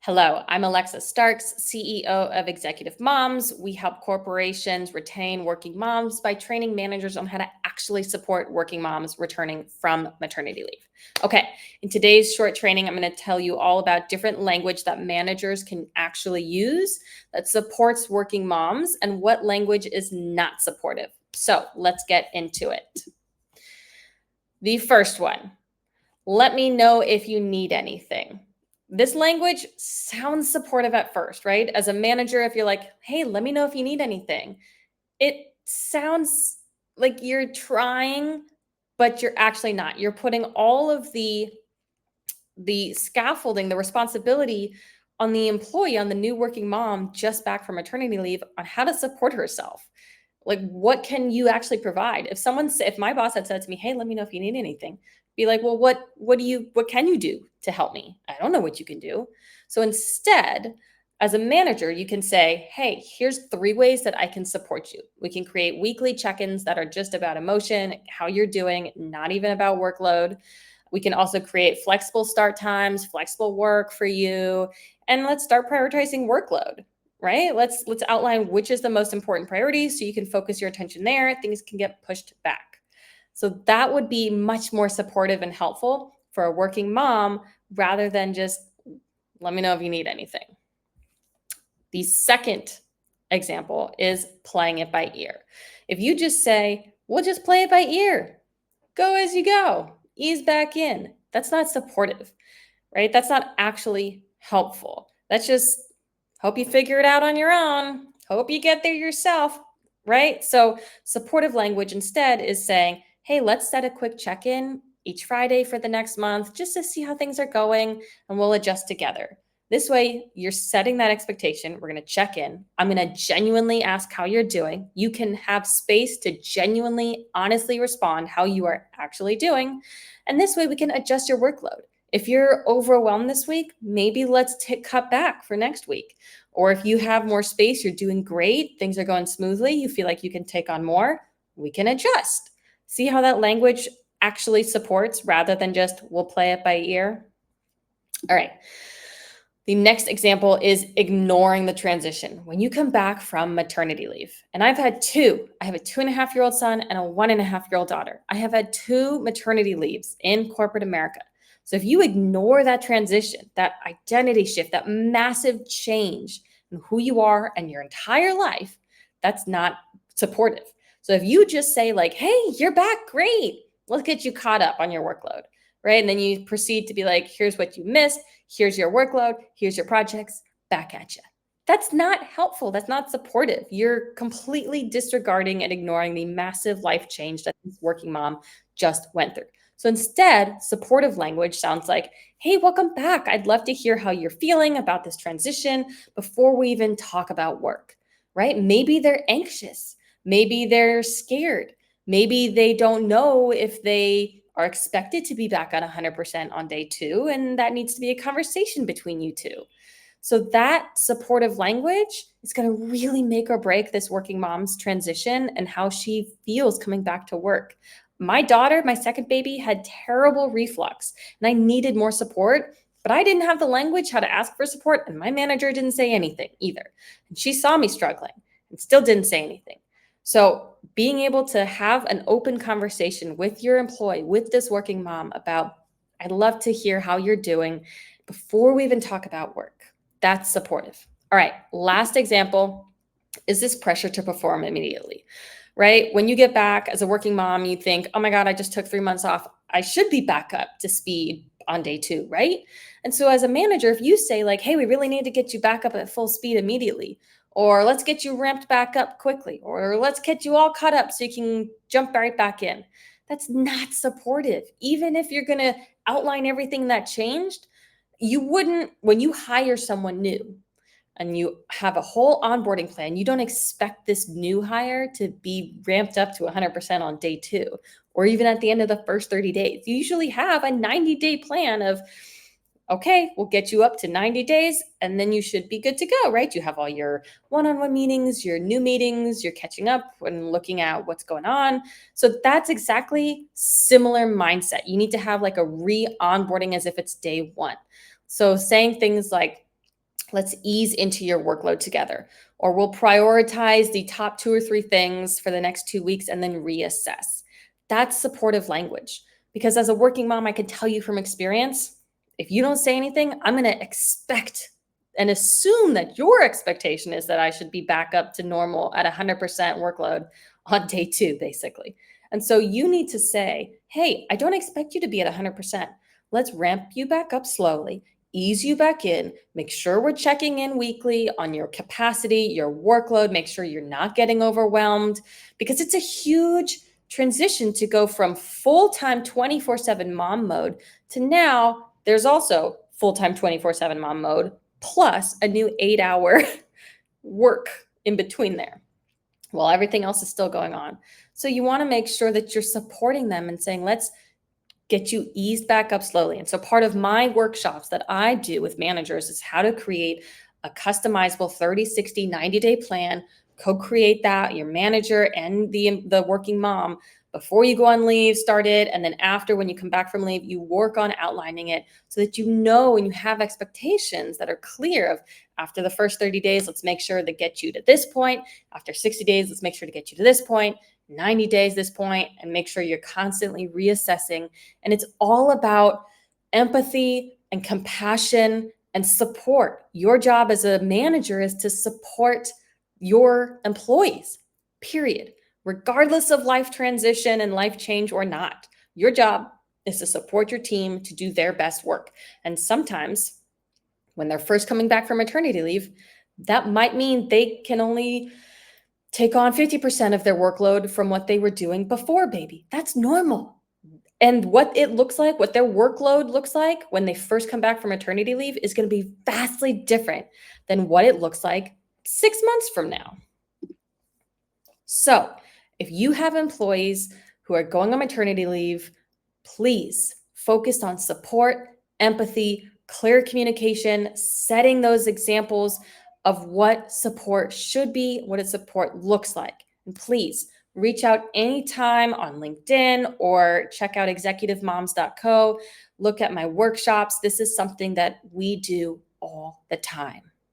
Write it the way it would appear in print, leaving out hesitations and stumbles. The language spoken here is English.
Hello, I'm Alexa Starks, CEO of Executive Moms. We help corporations retain working moms by training managers on how to actually support working moms returning from maternity leave. Okay, in today's short training, I'm going to tell you all about different language that managers can actually use that supports working moms and what language is not supportive. So let's get into it. The first one, let me know if you need anything. This language sounds supportive at first, right? As a manager, if you're like, hey, let me know if you need anything, it sounds like you're trying, but you're actually not. You're putting all of the scaffolding, the responsibility on the employee, on the new working mom just back from maternity leave on how to support herself. Like, what can you actually provide? If my boss had said to me, hey, let me know if you need anything, be like, well, what can you do to help me? I don't know what you can do. So instead, as a manager, you can say, hey, here's 3 ways that I can support you. We can create weekly check-ins that are just about emotion, how you're doing, not even about workload. We can also create flexible start times, flexible work for you, and let's start prioritizing workload, right? Let's outline which is the most important priority so you can focus your attention there. Things can get pushed back. So that would be much more supportive and helpful for a working mom rather than just let me know if you need anything. The second example is playing it by ear. If you just say, we'll just play it by ear, go as you go, ease back in, that's not supportive, right? That's not actually helpful. That's just hope you figure it out on your own, hope you get there yourself, right? So supportive language instead is saying, hey, let's set a quick check-in each Friday for the next month just to see how things are going, and we'll adjust together. This way, you're setting that expectation. We're going to check in. I'm going to genuinely ask how you're doing. You can have space to genuinely, honestly respond how you are actually doing. And this way, we can adjust your workload. If you're overwhelmed this week, maybe let's cut back for next week. Or if you have more space, you're doing great, things are going smoothly, you feel like you can take on more, we can adjust. See how that language actually supports rather than just we'll play it by ear? All right. The next example is ignoring the transition. When you come back from maternity leave, and I have a 2.5-year-old son and a 1.5-year-old daughter. I have had 2 maternity leaves in corporate America. So if you ignore that transition, that identity shift, that massive change in who you are and your entire life, that's not supportive. So if you just say like, hey, you're back, great, let's get you caught up on your workload, right? And then you proceed to be like, here's what you missed, here's your workload, here's your projects, back at you. That's not helpful. That's not supportive. You're completely disregarding and ignoring the massive life change that this working mom just went through. So instead, supportive language sounds like, hey, welcome back. I'd love to hear how you're feeling about this transition before we even talk about work, right? Maybe they're anxious. Maybe they're scared. Maybe they don't know if they are expected to be back at 100% on day 2, and that needs to be a conversation between you two. So that supportive language is going to really make or break this working mom's transition and how she feels coming back to work. My daughter, my second baby, had terrible reflux, and I needed more support, but I didn't have the language how to ask for support, and my manager didn't say anything either. And she saw me struggling and still didn't say anything. So being able to have an open conversation with your employee, with this working mom about, I'd love to hear how you're doing before we even talk about work. That's supportive. All right, last example is this pressure to perform immediately, right? When you get back as a working mom, you think, oh my God, I just took 3 months off. I should be back up to speed on day 2, right? And so as a manager, if you say like, hey, we really need to get you back up at full speed immediately, or let's get you ramped back up quickly, or let's get you all caught up so you can jump right back in. That's not supportive. Even if you're going to outline everything that changed, you wouldn't, when you hire someone new and you have a whole onboarding plan, you don't expect this new hire to be ramped up to 100% on day 2 or even at the end of the first 30 days. You usually have a 90-day plan of, okay, we'll get you up to 90 days and then you should be good to go, right? You have all your one-on-one meetings, your new meetings, you're catching up and looking at what's going on. So that's exactly similar mindset. You need to have like a re-onboarding as if it's day 1. So saying things like, Let's ease into your workload together. Or we'll prioritize the top 2 or 3 things for the next 2 weeks and then reassess. That's supportive language. Because as a working mom, I can tell you from experience, if you don't say anything, I'm going to expect and assume that your expectation is that I should be back up to normal at 100% workload on day 2, basically. And so you need to say, hey, I don't expect you to be at 100%. Let's ramp you back up slowly, ease you back in, make sure we're checking in weekly on your capacity, your workload, make sure you're not getting overwhelmed, because it's a huge transition to go from full-time 24/7 mom mode to now there's also full-time 24/7 mom mode plus a new 8-hour work in between there while everything else is still going on. So you want to make sure that you're supporting them and saying, let's get you eased back up slowly. And so part of my workshops that I do with managers is how to create a customizable 30, 60, 90-day plan, co-create that, your manager and the working mom, before you go on leave, start it. And then after, when you come back from leave, you work on outlining it so that you know and you have expectations that are clear of after the first 30 days, let's make sure to get you to this point. After 60 days, let's make sure to get you to this point. 90 days this point, and make sure you're constantly reassessing. And it's all about empathy and compassion and support. Your job as a manager is to support your employees, period. Regardless of life transition and life change or not, your job is to support your team to do their best work. And sometimes when they're first coming back from maternity leave, that might mean they can only take on 50% of their workload from what they were doing before baby. That's normal. And what it looks like, what their workload looks like when they first come back from maternity leave is going to be vastly different than what it looks like 6 months from now. So if you have employees who are going on maternity leave, please focus on support, empathy, clear communication, setting those examples of what support should be, what its support looks like. And please reach out anytime on LinkedIn or check out executivemoms.co. Look at my workshops. This is something that we do all the time.